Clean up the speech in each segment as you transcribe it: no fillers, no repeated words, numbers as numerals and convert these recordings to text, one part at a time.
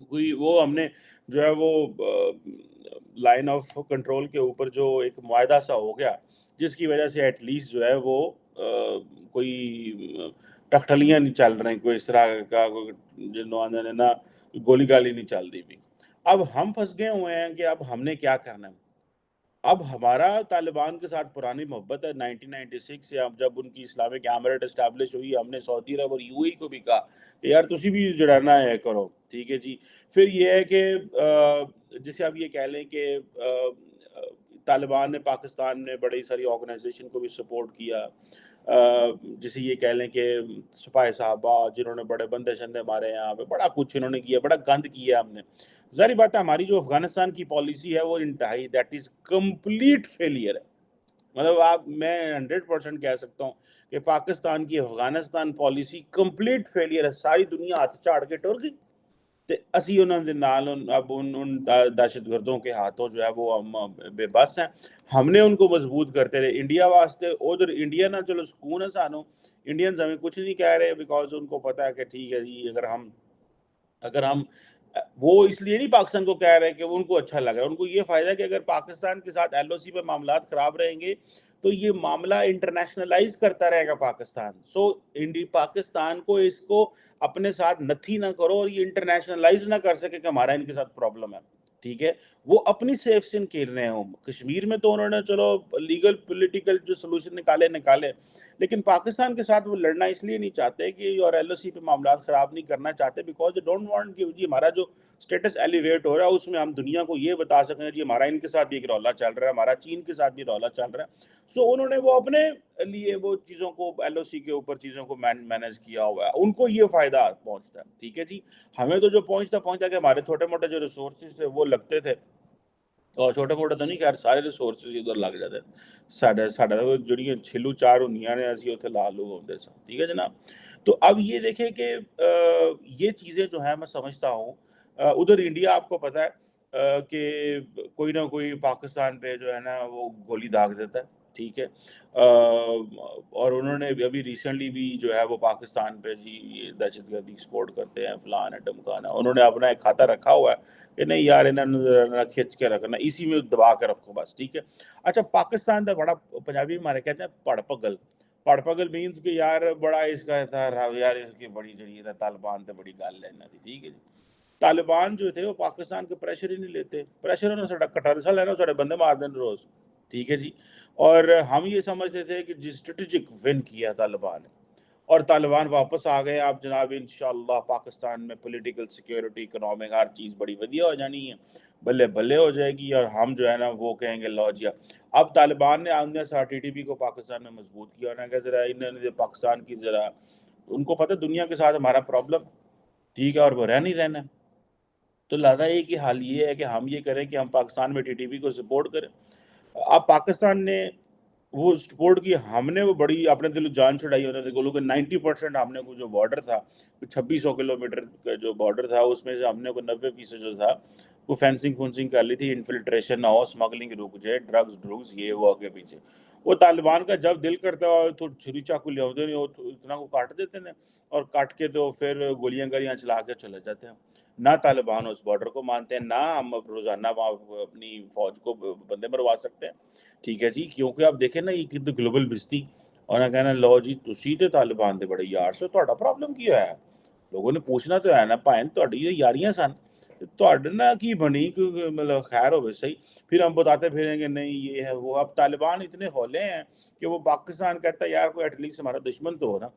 کوئی وہ ہم نے جو ہے وہ لائن آف کنٹرول کے اوپر جو ایک معاہدہ سا ہو گیا جس کی وجہ سے ایٹ لیسٹ جو ہے وہ کوئی ٹکٹلیاں نہیں چل رہی، کوئی اس طرح کا جنہوں نے نا گولی گالی نہیں چل رہی بھی۔ اب ہم پھنس گئے ہوئے ہیں کہ اب ہم نے کیا کرنا ہے۔ اب ہمارا طالبان کے ساتھ پرانی محبت ہے 1996 سے، اب جب ان کی اسلامک ایمریٹ اسٹیبلش ہوئی ہم نے سعودی عرب اور یو اے کو بھی کہا کہ یار تسی بھی جڑانا ہے کرو، ٹھیک ہے جی۔ پھر یہ ہے کہ جسے آپ یہ کہہ لیں کہ طالبان نے پاکستان میں بڑی ساری آرگنائزیشن کو بھی سپورٹ کیا، جسے یہ کہہ لیں کہ سپاہی صحابہ جنہوں نے بڑے بندے شندے مارے ہیں یہاں پہ، بڑا کچھ انہوں نے کیا، بڑا گند کیا ہم نے۔ ظاہری بات ہے ہماری جو افغانستان کی پالیسی ہے وہ انتہائی دیٹ از کمپلیٹ فیلئر ہے۔ مطلب میں 100% کہہ سکتا ہوں کہ پاکستان کی افغانستان پالیسی کمپلیٹ فیلئر ہے، ساری دنیا ہاتھ چاڑ کے ٹر گئی تے اسی انہوں دے نال اب ان دہشت گردوں کے ہاتھوں جو ہے وہ ہم بے بس ہیں۔ ہم نے ان کو مضبوط کرتے رہے انڈیا واسطے، ادھر انڈیا نہ چلو سکون ہے سانو، انڈینز ہمیں کچھ نہیں کہہ رہے بیکاز ان کو پتہ ہے کہ ٹھیک ہے جی اگر ہم وہ اس لیے نہیں پاکستان کو کہہ رہے کہ ان کو اچھا لگ رہا ہے، ان کو یہ فائدہ ہے کہ اگر پاکستان کے ساتھ ایل او سی پہ معاملات خراب رہیں گے تو یہ معاملہ انٹرنیشنلائز کرتا رہے گا پاکستان۔ سو پاکستان کو اس کو اپنے ساتھ نتھی نہ کرو اور یہ انٹرنیشنلائز نہ کر سکے کہ ہمارا ان کے ساتھ پرابلم ہے، ٹھیک ہے۔ وہ اپنی سیف سن کھیل رہے ہوں، کشمیر میں تو انہوں نے چلو لیگل پولیٹیکل جو سلوشن نکالے، لیکن پاکستان کے ساتھ وہ لڑنا اس لیے نہیں چاہتے کہ اور ایل او سی پہ معاملات خراب نہیں کرنا چاہتے بیکاز دے ڈونٹ وانٹ کہ جی ہمارا جو اسٹیٹس ایلیویٹ ہو رہا ہے اس میں ہم دنیا کو یہ بتا سکیں جی ہمارا ان کے ساتھ بھی ایک رولا چل رہا ہے، ہمارا چین کے ساتھ بھی رولا چل رہا ہے۔ سو انہوں نے وہ اپنے لیے وہ چیزوں کو ایل او سی کے اوپر چیزوں کو مینیج کیا ہوا ہے، ان کو یہ فائدہ پہنچتا ہے، ٹھیک ہے جی۔ ہمیں تو جو پہنچتا کہ ہمارے چھوٹے موٹے جو ریسورسز تھے وہ لگتے تھے، اور چھوٹے موٹے تو نہیں، خیر سارے ریسورسز ادھر لگ جاتے ہیں، ساڈا جڑیاں چھلو چار ہونیاں نے اسی اتنے لا لو ہوندے سن، ٹھیک ہے جناب۔ تو اب یہ دیکھیں کہ یہ چیزیں جو ہیں میں سمجھتا ہوں ادھر انڈیا آپ کو پتہ ہے کہ کوئی نہ کوئی پاکستان پہ جو ہے نا وہ گولی داغ دیتا ہے، ٹھیک ہے۔ اور انہوں نے ابھی ریسنٹلی بھی جو ہے وہ پاکستان پہ جی یہ دہشت گردی سپورٹ کرتے ہیں فلان ہے ڈمکانا، انہوں نے اپنا ایک کھاتا رکھا ہوا ہے کہ نہیں یار انہوں نے کھچ کے رکھنا، اسی میں دبا کے رکھو بس، ٹھیک ہے۔ اچھا پاکستان کا بڑا پنجابی ہمارے کہتے ہیں پڑ پگل مینس کہ یار بڑا اس کا تھا یار اس کی بڑی جڑی ہے طالبان تے بڑی گل ہے انہاں دی، ٹھیک ہے جی۔ طالبان جو تھے وہ پاکستان کے پریشر ہی نہیں لیتے، پریشر انہوں نے ساڈا کٹا سا لینا ساڈے بندے مار دین روز، ٹھیک ہے جی۔ اور ہم یہ سمجھتے تھے کہ جی اسٹریٹجک ون کیا طالبان نے، اور طالبان واپس آ گئے آپ جناب انشاءاللہ پاکستان میں پولیٹیکل سیکیورٹی اکنامک ہر چیز بڑی ودیا ہو جانی ہے، بلے بلے ہو جائے گی، اور ہم جو ہے نا وہ کہیں گے لو جی اب طالبان نے آمنے ساتھ ٹی ٹی پی کو پاکستان میں مضبوط کیا، انہوں نے کہا ذرا انہوں نے پاکستان کی ذرا ان کو پتہ دنیا کے ساتھ ہمارا پرابلم، ٹھیک ہے، اور وہ نہیں رہنا ہے، تو لہٰذا ایک ہی حال یہ ہے کہ ہم یہ کریں کہ ہم پاکستان میں ٹی ٹی پی کو سپورٹ کریں۔ اب پاکستان نے وہ سپورٹ کی، ہم نے وہ بڑی اپنے دل جان چھڑائی ہونے تھے گولوں کہ 90% ہم نے کو جو بارڈر تھا 2600 کلومیٹر کا جو بارڈر تھا اس میں سے ہم نے کو 90% جو تھا وہ فینسنگ کر لی تھی، انفلٹریشن نہ ہو، اسمگلنگ رک جائے، ڈرگز یہ وہ آگے پیچھے۔ وہ طالبان کا جب دل کرتا ہے تو چھری چاقو لے آتے ہیں اتنا کو کاٹ دیتے ہیں، اور کاٹ کے تو پھر گولیاں گالیاں چلا کے چلے جاتے ہیں۔ نہ طالبان اس بارڈر کو مانتے ہیں، نہ ہم روزانہ اپنی فوج کو بندے مروا سکتے ہیں، ٹھیک ہے جی۔ کیونکہ آپ دیکھیں نا یہ کتنی گلوبل بستی، اور نہ کہنا لو جی تسی تے طالبان دے بڑے یار سو، تہاڈا پرابلم کی ہے؟ لوگوں نے پوچھنا تو ہے نا بھائن تہاڈی یہ یاریاں سن، تہاڈے نا کی بنی مطلب خیر ہوے صحیح، پھر ہم بتاتے پھریں گے نہیں یہ ہے وہ۔ اب طالبان اتنے ہولے ہیں کہ وہ پاکستان کہتا ہے یار کوئی ایٹ لیسٹ ہمارا دشمن تو ہو نا،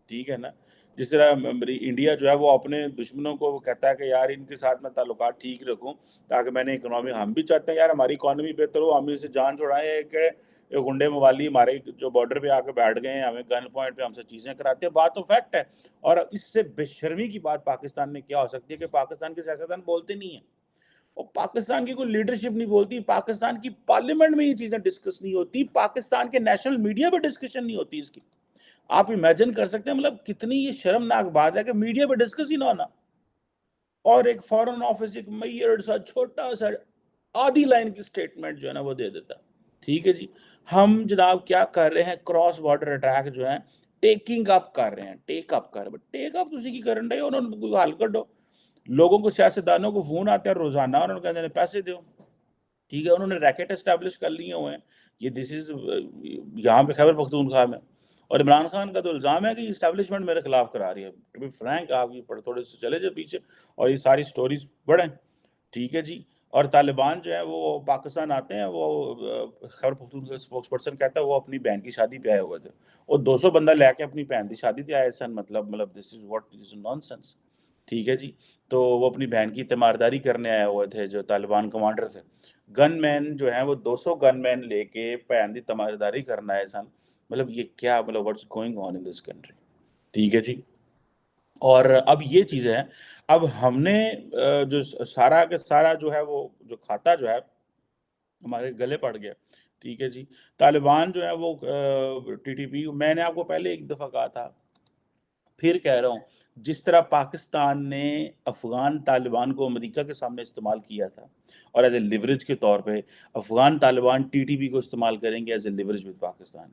ٹھیک ہے نا۔ جس طرح انڈیا جو ہے وہ اپنے دشمنوں کو وہ کہتا ہے کہ یار ان کے ساتھ میں تعلقات ٹھیک رکھوں تاکہ میں نے اکنامی، ہم بھی چاہتے ہیں یار ہماری اکانومی بہتر ہو، ہم اسے جان چھوڑائیں کہ گنڈے موالی ہمارے جو بارڈر پہ آ کے بیٹھ گئے ہیں، ہمیں گن پوائنٹ پہ ہم سے چیزیں کراتے ہیں، بات تو فیکٹ ہے۔ اور اس سے بے شرمی کی بات پاکستان میں کیا ہو سکتی ہے کہ پاکستان کے سیاستدان بولتے نہیں ہیں، اور پاکستان کی کوئی لیڈرشپ نہیں بولتی، پاکستان کی پارلیمنٹ میں یہ چیزیں ڈسکس نہیں ہوتی، پاکستان کے نیشنل میڈیا پہ ڈسکشن نہیں ہوتی اس کی۔ آپ امیجن کر سکتے ہیں مطلب کتنی یہ شرمناک بات ہے کہ میڈیا پہ ڈسکس ہی نہ ہونا، اور ایک فورن آفس ایک میئر سا چھوٹا سا آدھی لائن کی سٹیٹمنٹ جو ہے نا وہ دے دیتا، ٹھیک ہے جی۔ ہم جناب کیا کر رہے ہیں، کراس بارڈر اٹیک جو ہیں ٹیکنگ اپ کر رہے ہیں، ٹیک اپ کر رہے ہیں، ٹیک اپ تسی کی کرن رہے ہو، انہوں نے کوئی حل کڈو۔ لوگوں کو سیاستدانوں کو فون آتے ہیں روزانہ اور انہوں کہتے ہیں پیسے دو، ٹھیک ہے، انہوں نے ریکٹ اسٹیبلش کر لیے ہوئے ہیں. یہ دس از یہاں پہ خیبر پختونخوا میں. اور عمران خان کا تو الزام ہے کہ یہ اسٹیبلشمنٹ میرے خلاف کرا رہی ہے. ٹو بی فرینک آپ یہ تھوڑے سے چلے جائے پیچھے اور یہ ساری سٹوریز پڑھیں، ٹھیک ہے جی. اور طالبان جو ہے وہ پاکستان آتے ہیں، وہ خیبر پختونخوا کا اسپوکس پرسن کہتا ہے وہ اپنی بہن کی شادی پہ آئے ہوئے تھے، وہ 200 بندہ لے کے اپنی بہن کی شادی پہ آئے سن. مطلب دس از واٹ از نان سینس، ٹھیک ہے جی. تو وہ اپنی بہن کی تیمارداری کرنے آئے ہوئے تھے جو طالبان کمانڈر تھے. گن مین جو ہیں وہ 200 گن مین لے کے بہن کی تیمارداری کرنا ہے سن. مطلب یہ کیا، مطلب what's going on in this country, ٹھیک ہے جی. اور اب یہ چیز ہے، اب ہم نے جو سارا کا سارا جو ہے وہ جو کھاتا جو ہے ہمارے گلے پڑ گیا، ٹھیک ہے جی. طالبان جو ہے وہ ٹی ٹی پی، میں نے آپ کو پہلے ایک دفعہ کہا تھا، پھر کہہ رہا ہوں، جس طرح پاکستان نے افغان طالبان کو امریکہ کے سامنے استعمال کیا تھا اور ایز اے لیوریج کے طور پہ Afghan Taliban T T P کو استعمال کریں گے as a leverage with Pakistan.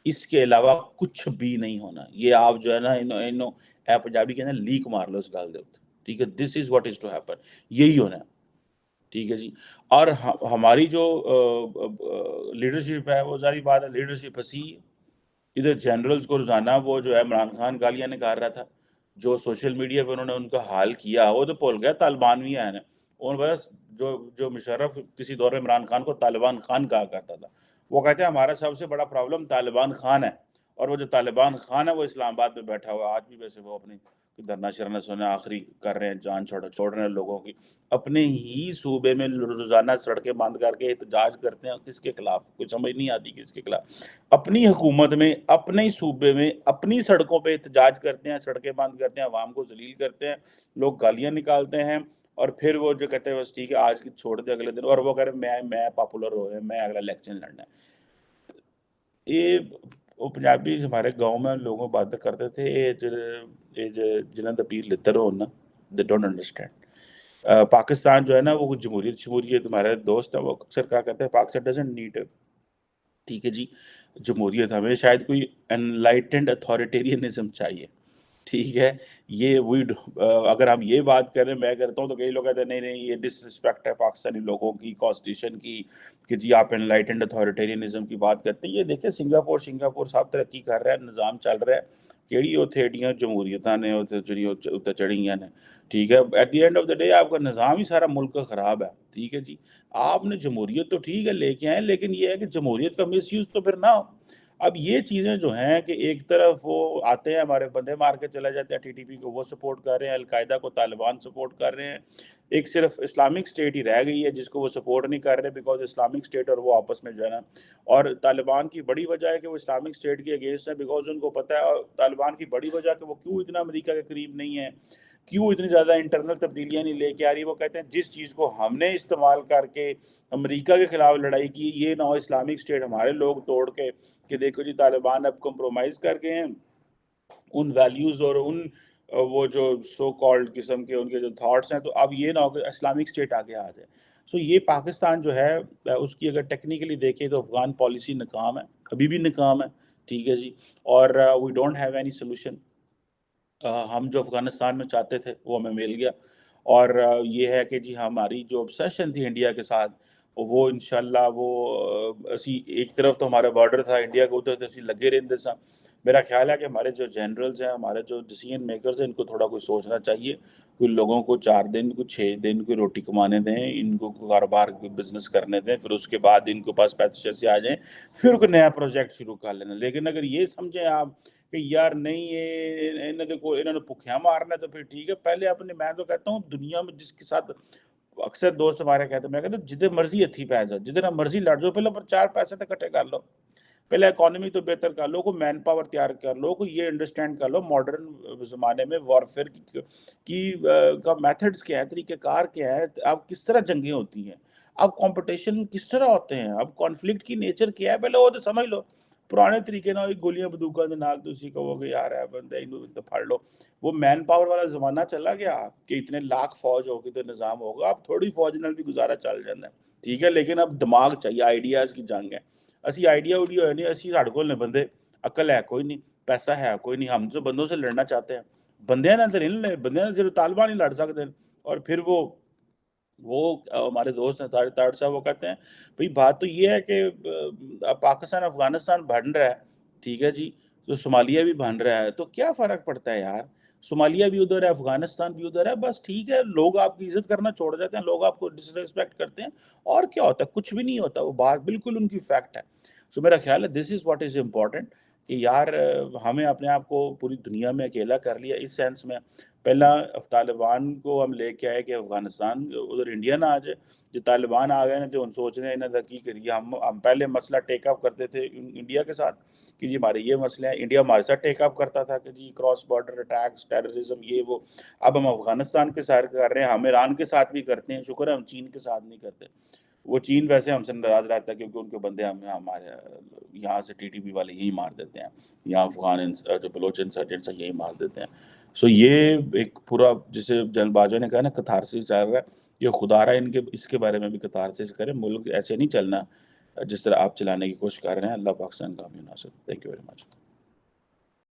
اس کے علاوہ کچھ بھی نہیں ہونا. یہ آپ جو ہے نا انو اے پنجابی کہتے ہیں لیک مار لو اس گال دے اوتے، ٹھیک ہے. This is what is to happen, یہی ہونا ہے، ٹھیک ہے جی. اور ہماری جو لیڈرشپ ہے وہ ظاہری بات ہے لیڈرشپ ہنسی. ادھر جنرلز کو روزانہ وہ جو ہے عمران خان گالیاں نکال رہا تھا، جو سوشل میڈیا پہ انہوں نے ان کا حال کیا وہ تو بھول گیا طالبان بھی آئے ہیں. اور بس جو مشرف کسی دور میں عمران خان کو طالبان خان کہا کرتا تھا، وہ کہتے ہیں ہمارا سب سے بڑا پرابلم طالبان خان ہے. اور وہ جو طالبان خان ہے وہ اسلام آباد میں بیٹھا ہوا ہے آج بھی، ویسے وہ اپنی دھرنا شرنا سونا آخری کر رہے ہیں، جان چھوڑ رہے ہیں لوگوں کی. اپنے ہی صوبے میں روزانہ سڑکیں بند کر کے احتجاج کرتے ہیں. کس کے خلاف؟ کوئی سمجھ نہیں آتی کس کے خلاف. اپنی حکومت میں اپنے ہی صوبے میں اپنی سڑکوں پہ احتجاج کرتے ہیں، سڑکیں بند کرتے ہیں، عوام کو ذلیل کرتے ہیں، لوگ گالیاں نکالتے ہیں. اور پھر وہ جو کہتے ہیں بس ٹھیک ہے آج کی چھوڑ دے اگلے دن، اور وہ کہہ رہے ہیں میں پاپولر ہو رہے ہیں، میں اگلا الیکشن لڑنا ہے. یہ وہ پنجابی ہمارے گاؤں میں لوگوں باتیں کرتے تھے، یہ جنہوں نے پیر لتر ہو نا دے ڈونٹ انڈرسٹینڈ. پاکستان جو ہے نا وہ جمہوریت ہمارے دوست ہیں وہ اکثر کہا کرتے ہیں پاکستان ڈزنٹ نیڈ، ٹھیک ہے جی، جمہوریت. ہمیں شاید کوئی انلائٹنڈ اتھارٹیرینزم چاہیے، ٹھیک ہے. یہ اگر ہم یہ بات کریں، میں کرتا ہوں تو کئی لوگ کہتے ہیں نہیں یہ ڈس رسپیکٹ ہے پاکستانی لوگوں کی کانسٹیٹیوشن کی کہ جی آپ انلائٹنڈ اتھارٹیرینزم کی بات کرتے ہیں. یہ دیکھیں سنگاپور صاحب ترقی کر رہا ہے، نظام چل رہا ہے، کیڑی اتھے ایڈیاں جمہوریتاں نے اتنے چڑھیاں نے، ٹھیک ہے. At the end of the day آپ کا نظام ہی سارا ملک کا خراب ہے، ٹھیک ہے جی. آپ نے جمہوریت تو ٹھیک ہے لے کے آئیں، لیکن یہ ہے کہ جمہوریت کا مس یوز تو پھر نہ ہو. اب یہ چیزیں جو ہیں کہ ایک طرف وہ آتے ہیں ہمارے بندے مار کے چلے جاتے ہیں، ٹی ٹی پی کو وہ سپورٹ کر رہے ہیں، القاعدہ کو طالبان سپورٹ کر رہے ہیں. ایک صرف اسلامک اسٹیٹ ہی رہ گئی ہے جس کو وہ سپورٹ نہیں کر رہے، بیکاز اسلامک اسٹیٹ اور وہ آپس میں جو ہے نا، اور طالبان کی بڑی وجہ ہے کہ وہ اسلامک اسٹیٹ کے اگینسٹ ہے، بیکاز ان کو پتہ ہے. اور طالبان کی بڑی وجہ کہ وہ کیوں اتنا امریکہ کے قریب نہیں ہے، کیوں اتنی زیادہ انٹرنل تبدیلیاں نہیں لے کے آ رہی. وہ کہتے ہیں جس چیز کو ہم نے استعمال کر کے امریکہ کے خلاف لڑائی کی، یہ نہ ہو اسلامک اسٹیٹ ہمارے لوگ توڑ کے کہ دیکھو جی طالبان اب کمپرومائز کر گئے ہیں ان ویلیوز اور ان وہ جو سو کالڈ قسم کے ان کے جو تھاٹس ہیں، تو اب یہ نہ ہو کہ اسلامک اسٹیٹ آگے آ جائے. سو یہ پاکستان جو ہے اس کی اگر ٹیکنیکلی دیکھیں تو افغان پالیسی ناکام ہے، ابھی بھی ناکام ہے، ٹھیک ہے جی. اور we don't have any solution. ہم جو افغانستان میں چاہتے تھے وہ ہمیں مل گیا. اور یہ ہے کہ جی ہماری جو obsession تھی انڈیا کے ساتھ وہ انشاءاللہ وہ اسی ایک طرف تو ہمارا بارڈر تھا انڈیا کے ادھر تو اسی لگے رہتے سا. میرا خیال ہے کہ ہمارے جو جنرلز ہیں، ہمارے جو ڈیسیژن میکرز ہیں، ان کو تھوڑا کچھ سوچنا چاہیے. کوئی لوگوں کو 4 دن کوئی 6 دن کوئی روٹی کمانے دیں، ان کو کاروبار بزنس کرنے دیں، پھر اس کے بعد ان کے پاس پیسے شیسے آ جائیں، پھر کوئی نیا پروجیکٹ شروع کر لینا. لیکن اگر یہ سمجھیں آپ کہ یار نہیں یہ انہوں نے بھوکیاں مارنا ہے تو پھر ٹھیک ہے. پہلے اپنے میں تو کہتا ہوں دنیا میں جس کے ساتھ اکثر دوست ہمارے کہتے ہیں، میں کہتا ہوں جتنے مرضی اتھی پہ جاؤ، جتنا مرضی لڑ جاؤ، پہلے پر 4 پیسے تو اکٹھے کر لو، پہلے اکانومی تو بہتر کر لو، کوئی مین پاور تیار کر لو، کوئی یہ انڈرسٹینڈ کر لو ماڈرن زمانے میں وارفیئر کی کا میتھڈز کیا ہے، طریقہ کار کیا ہے، اب کس طرح جنگیں ہوتی ہیں، اب کمپٹیشن کس طرح ہوتے ہیں، اب کانفلکٹ کی نیچر کیا ہے، پہلے وہ تو سمجھ لو. پرانے طریقے نہ ہوئی گولیاں بندوقاں دے نال تسی کہو کہ یار ہے بندے انہوں تو پھڑ لو. وہ مین پاور والا زمانہ چلا گیا کہ اتنے لاکھ فوج ہوگی تو نظام ہوگا. اب تھوڑی فوج نال بھی گزارا چل جاتا ہے، ٹھیک ہے. لیکن اب دماغ چاہیے، آئیڈیاز کی جنگ ہے. اسی آئیڈیا ویڈیو ہے نہیں، اسی ساڈے کول نے بندے، عقل ہے کوئی نہیں، پیسہ ہے کوئی نہیں. ہم تو بندوں سے لڑنا چاہتے ہیں، بندیاں نال تے نہیں لڑنے، بندیاں نال صرف طالبان ہی لڑ سکتے ہیں. اور پھر وہ ہمارے دوست ہیں طارق صاحب، وہ کہتے ہیں بھئی بات تو یہ ہے کہ اب پاکستان افغانستان بن رہا ہے، ٹھیک ہے جی، تو صومالیہ بھی بن رہا ہے، تو کیا فرق پڑتا ہے یار؟ صومالیہ بھی ادھر ہے، افغانستان بھی ادھر ہے، بس ٹھیک ہے، لوگ آپ کی عزت کرنا چھوڑ جاتے ہیں، لوگ آپ کو ڈس ریسپیکٹ کرتے ہیں، اور کیا ہوتا ہے؟ کچھ بھی نہیں ہوتا، وہ بات بالکل ان کی فیکٹ ہے. سو میرا خیال ہے this is what is important, کہ یار ہمیں اپنے آپ کو پوری دنیا میں اکیلا کر لیا اس سینس میں. پہلا طالبان کو ہم لے کے آئے کہ افغانستان ادھر انڈیا نہ آ جائے. جو طالبان آ گئے نا تو ہم سوچ رہے ہیں انہیں کی کریے. ہم پہلے مسئلہ ٹیک اپ کرتے تھے انڈیا کے ساتھ کہ جی ہمارے یہ مسئلے ہیں، انڈیا ہمارے ساتھ ٹیک اپ کرتا تھا کہ جی کراس بارڈر اٹیکس، ٹیررزم، یہ وہ. اب ہم افغانستان کے ساتھ کر رہے ہیں، ہم ایران کے ساتھ بھی کرتے ہیں، شکر ہے ہم چین کے ساتھ نہیں کرتے. وہ چین ویسے ہم سے ناراض رہتا ہے کیونکہ ان کے بندے ہمارے یہاں سے ٹی ٹی پی والے یہی مار دیتے ہیں، یہاں افغان جو بلوچ انسرجنٹس ہیں یہی مار دیتے ہیں. سو یہ ایک پورا جسے جن باجوہ نے کہا نا کتھارسس چل رہا ہے، یہ خدا رہا اس کے بارے میں بھی کتھارسس کرے. ملک ایسے نہیں چلنا جس طرح آپ چلانے کی کوشش کر رہے ہیں. اللہ پاکستان کا بھی ناصر. Thank you very much.